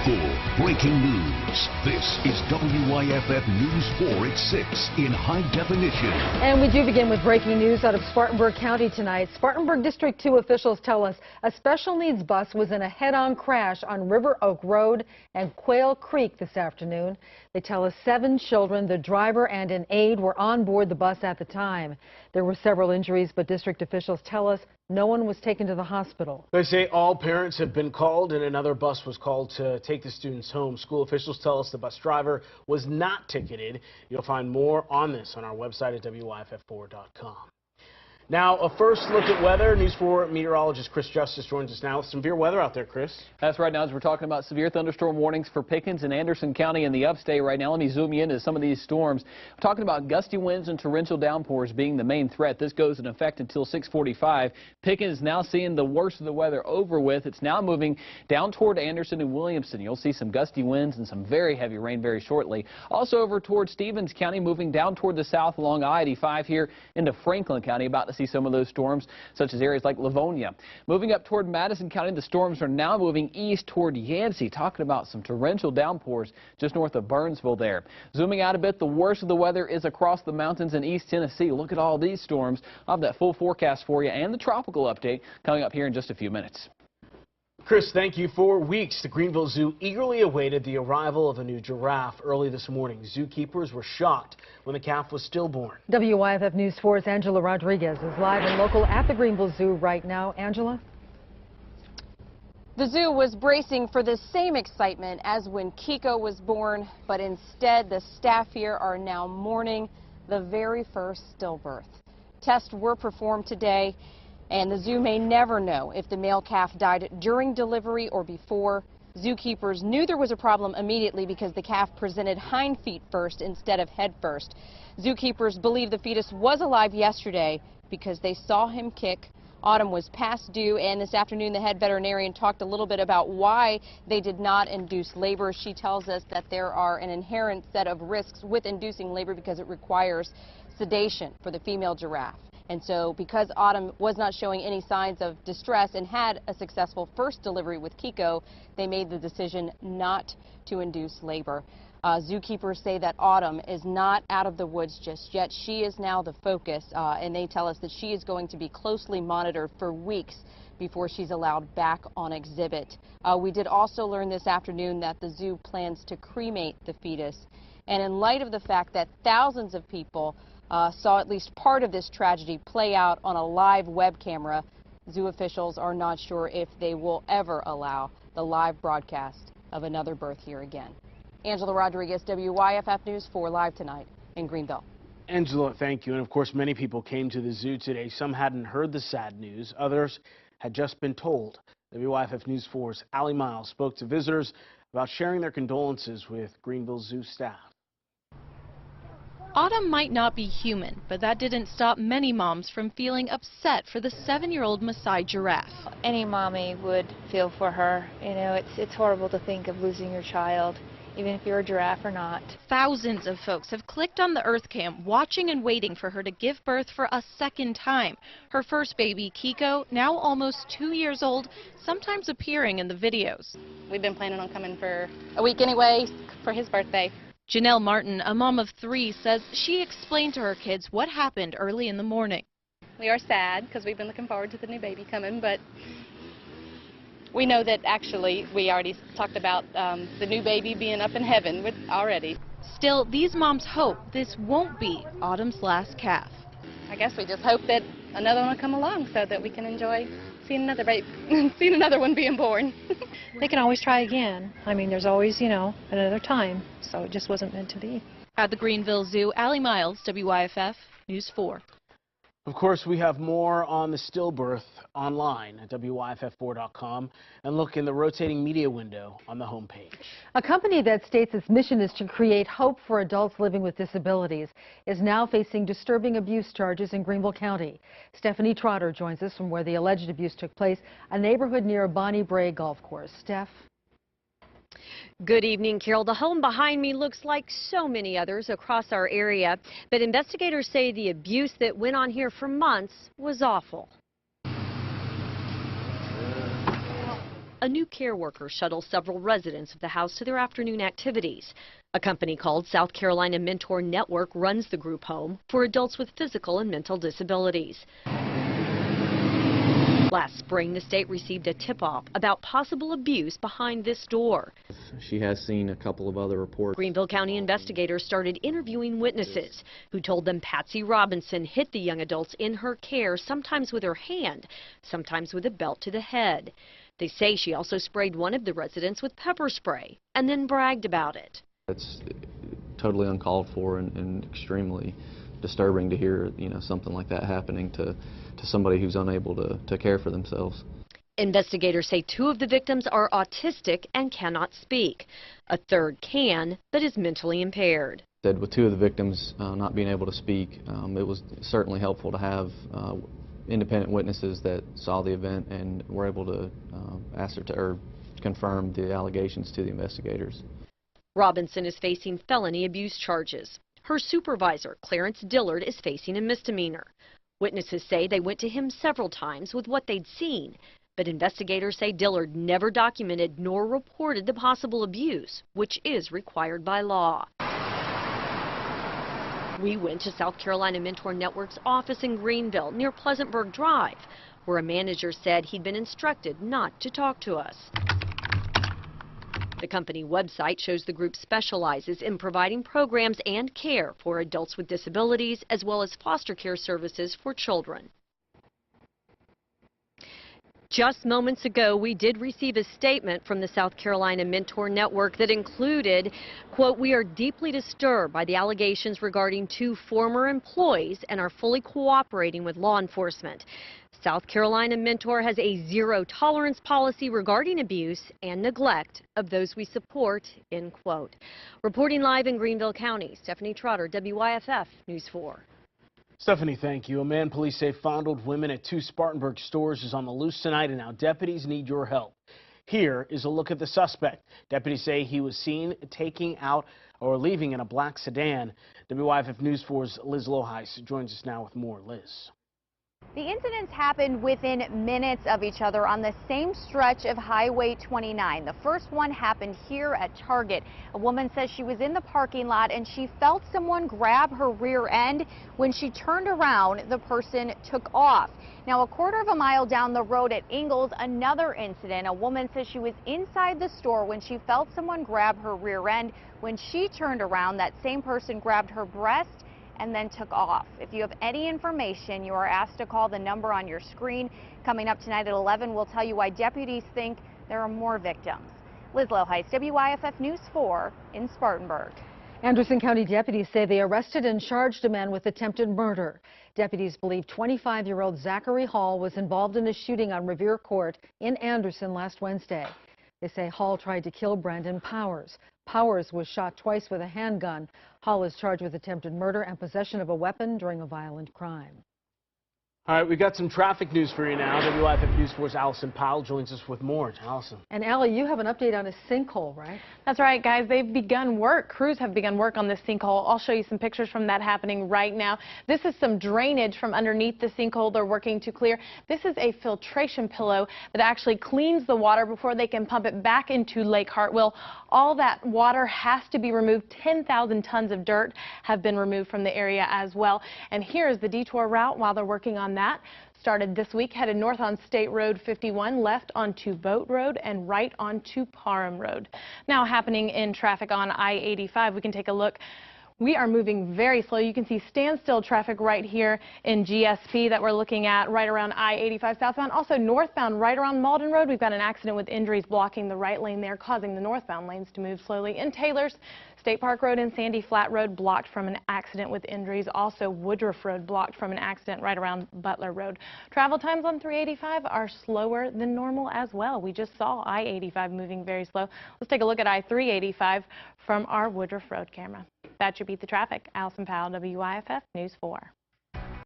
full breaking news. This is WYFF News 4 at 6 in high definition. And we do begin with breaking news out of Spartanburg County tonight. Spartanburg District 2 officials tell us a special needs bus was in a head-on crash on River Oak Road and Quail Creek this afternoon. They tell us 7 children, the driver and an aide, were on board the bus at the time. There were several injuries, but district officials tell us no one was taken to the hospital. They say all parents have been called and another bus was called to take the students home. School officials tell us the bus driver was not ticketed. You'll find more on this on our website at WYFF4.com. Now, a first look at weather. News 4 meteorologist Chris Justice joins us now with severe weather out there, Chris. That's right. Now, as we're talking about severe thunderstorm warnings for Pickens and Anderson County in the upstate right now, let me zoom you into some of these storms. We're talking about gusty winds and torrential downpours being the main threat. This goes in effect until 6:45. Pickens now seeing the worst of the weather over with. It's now moving down toward Anderson and Williamson. You'll see some gusty winds and some very heavy rain very shortly. Also over toward Stevens County, moving down toward the south along I-85 here into Franklin County. About to see some of those storms, such as areas like Livonia. Moving up toward Madison County, the storms are now moving east toward Yancey, talking about some torrential downpours just north of Burnsville there. Zooming out a bit, the worst of the weather is across the mountains in East Tennessee. Look at all these storms. I'll have that full forecast for you and the tropical update coming up here in just a few minutes. Chris, thank you. For weeks, the Greenville Zoo eagerly awaited the arrival of a new giraffe. Early this morning, zookeepers were shocked when the calf was stillborn. WYFF News 4's Angela Rodriguez is live and local at the Greenville Zoo right now. Angela? The zoo was bracing for the same excitement as when Kiko was born, but instead the staff here are now mourning the very first stillbirth. Tests were performed today, and the zoo may never know if the male calf died during delivery or before. Zookeepers knew there was a problem immediately because the calf presented hind feet first instead of head first. Zookeepers believe the fetus was alive yesterday because they saw him kick. Autumn was past due, and this afternoon the head veterinarian talked a little bit about why they did not induce labor. She tells us that there are an inherent set of risks with inducing labor because it requires sedation for the female giraffe. And so because Autumn was not showing any signs of distress and had a successful first delivery with Kiko, they made the decision not to induce labor. Zookeepers say that Autumn is not out of the woods just yet. She is now the focus, and they tell us that she is going to be closely monitored for weeks before she's allowed back on exhibit. We did also learn this afternoon that the zoo plans to cremate the fetus. And in light of the fact that thousands of people saw at least part of this tragedy play out on a live web camera, zoo officials are not sure if they will ever allow the live broadcast of another birth here again. Angela Rodriguez, WYFF News 4, live tonight in Greenville. Angela, thank you. And of course, many people came to the zoo today. Some hadn't heard the sad news. Others had just been told. WYFF News 4's Allie Miles spoke to visitors about sharing their condolences with Greenville Zoo staff. Autumn might not be human, but that didn't stop many moms from feeling upset for the 7-year-old Maasai giraffe. Any mommy would feel for her. You know, it's horrible to think of losing your child, even if you're a giraffe or not. Thousands of folks have clicked on the Earth Cam, watching and waiting for her to give birth for a second time. Her first baby, Kiko, now almost 2 years old, sometimes appearing in the videos. We've been planning on coming for a week anyway for his birthday. Janelle Martin, a mom of 3, says she explained to her kids what happened early in the morning. We are sad because we've been looking forward to the new baby coming, but we know that actually we already talked about the new baby being up in heaven already. Still, these moms hope this won't be Autumn's last calf. I guess we just hope that another one will come along so that we can enjoy seeing another baby, seeing another one being born. They can always try again. I mean, there's always, you know, another time, so it just wasn't meant to be. At the Greenville Zoo, Allie Miles, WYFF News 4. Of course, we have more on the stillbirth online at WYFF4.com, and look in the rotating media window on the homepage. A company that states its mission is to create hope for adults living with disabilities is now facing disturbing abuse charges in Greenville County. Stephanie Trotter joins us from where the alleged abuse took place, a neighborhood near Bonnie Brae Golf Course. Steph? Good evening, Carol. The home behind me looks like so many others across our area, but investigators say the abuse that went on here for months was awful. a new care worker shuttles several residents of the house to their afternoon activities. A company called South Carolina Mentor Network runs the group home for adults with physical and mental disabilities. Last spring, the state received a tip-off about possible abuse behind this door. She has seen a couple of other reports. Greenville County investigators started interviewing witnesses who told them Patsy Robinson hit the young adults in her care, sometimes with her hand, sometimes with a belt to the head. They say she also sprayed one of the residents with pepper spray and then bragged about it. It's totally uncalled for and extremely disturbing to hear, something like that happening to somebody who's unable to care for themselves. Investigators say 2 of the victims are autistic and cannot speak. A third can, but is mentally impaired. With 2 of the victims not being able to speak, it was certainly helpful to have independent witnesses that saw the event and were able to ascertain or confirm the allegations to the investigators. Robinson is facing felony abuse charges. Her supervisor, Clarence Dillard, is facing a misdemeanor. Witnesses say they went to him several times with what they'd seen, but investigators say Dillard never documented nor reported the possible abuse, which is required by law. We went to South Carolina Mentor Network's office in Greenville near Pleasantburg Drive, where a manager said he'd been instructed not to talk to us. The company website shows the group specializes in providing programs and care for adults with disabilities, as well as foster care services for children. Just moments ago, we did receive a statement from the South Carolina Mentor Network that included, quote, "We are deeply disturbed by the allegations regarding 2 former employees and are fully cooperating with law enforcement. South Carolina Mentor has a zero-tolerance policy regarding abuse and neglect of those we support," end quote. Reporting live in Greenville County, Stephanie Trotter, WYFF News 4. Stephanie, thank you. A man police say fondled women at 2 Spartanburg stores is on the loose tonight, and now deputies need your help. Here is a look at the suspect. Deputies say he was seen taking out or leaving in a black sedan. WYFF News 4's Liz Loheis joins us now with more. Liz. The incidents happened within minutes of each other on the same stretch of Highway 29. The first one happened here at Target. A woman says she was in the parking lot and she felt someone grab her rear end. When she turned around, the person took off. Now, a quarter of a mile down the road at Ingalls, another incident. A woman says she was inside the store when she felt someone grab her rear end. When she turned around, that same person grabbed her breast and then took off. If you have any information, you are asked to call the number on your screen. Coming up tonight at 11, we'll tell you why deputies think there are more victims. Liz Loheis, WYFF News 4 in Spartanburg. Anderson County deputies say they arrested and charged a man with attempted murder. Deputies believe 25-year-old Zachary Hall was involved in a shooting on Revere Court in Anderson last Wednesday. They say Hall tried to kill Brandon Powers. Powers was shot twice with a handgun. Hall is charged with attempted murder and possession of a weapon during a violent crime. All right, we got some traffic news for you now. WYFF News 4's Allison Powell joins us with more. Allison. And Allie, you have an update on a sinkhole, right? That's right, guys. They've begun work. Crews have begun work on this sinkhole. I'll show you some pictures from that happening right now. This is some drainage from underneath the sinkhole they're working to clear. This is a filtration pillow that actually cleans the water before they can pump it back into Lake Hartwell. All that water has to be removed. 10,000 tons of dirt have been removed from the area as well. And here is the detour route while they're working on that. Started this week, headed north on State Road 51, left onto Boat Road, and right onto Parham Road. Now happening in traffic on I-85, we can take a look. We are moving very slow. You can see standstill traffic right here in GSP that we're looking at right around I-85 southbound. Also northbound right around Malden Road. We've got an accident with injuries blocking the right lane there, causing the northbound lanes to move slowly. In Taylor's, State Park Road and Sandy Flat Road blocked from an accident with injuries. Also Woodruff Road blocked from an accident right around Butler Road. Travel times on 385 are slower than normal as well. We just saw I-85 moving very slow. Let's take a look at I-385 from our Woodruff Road camera. That should beat the traffic. Allison Powell, WYFF News 4.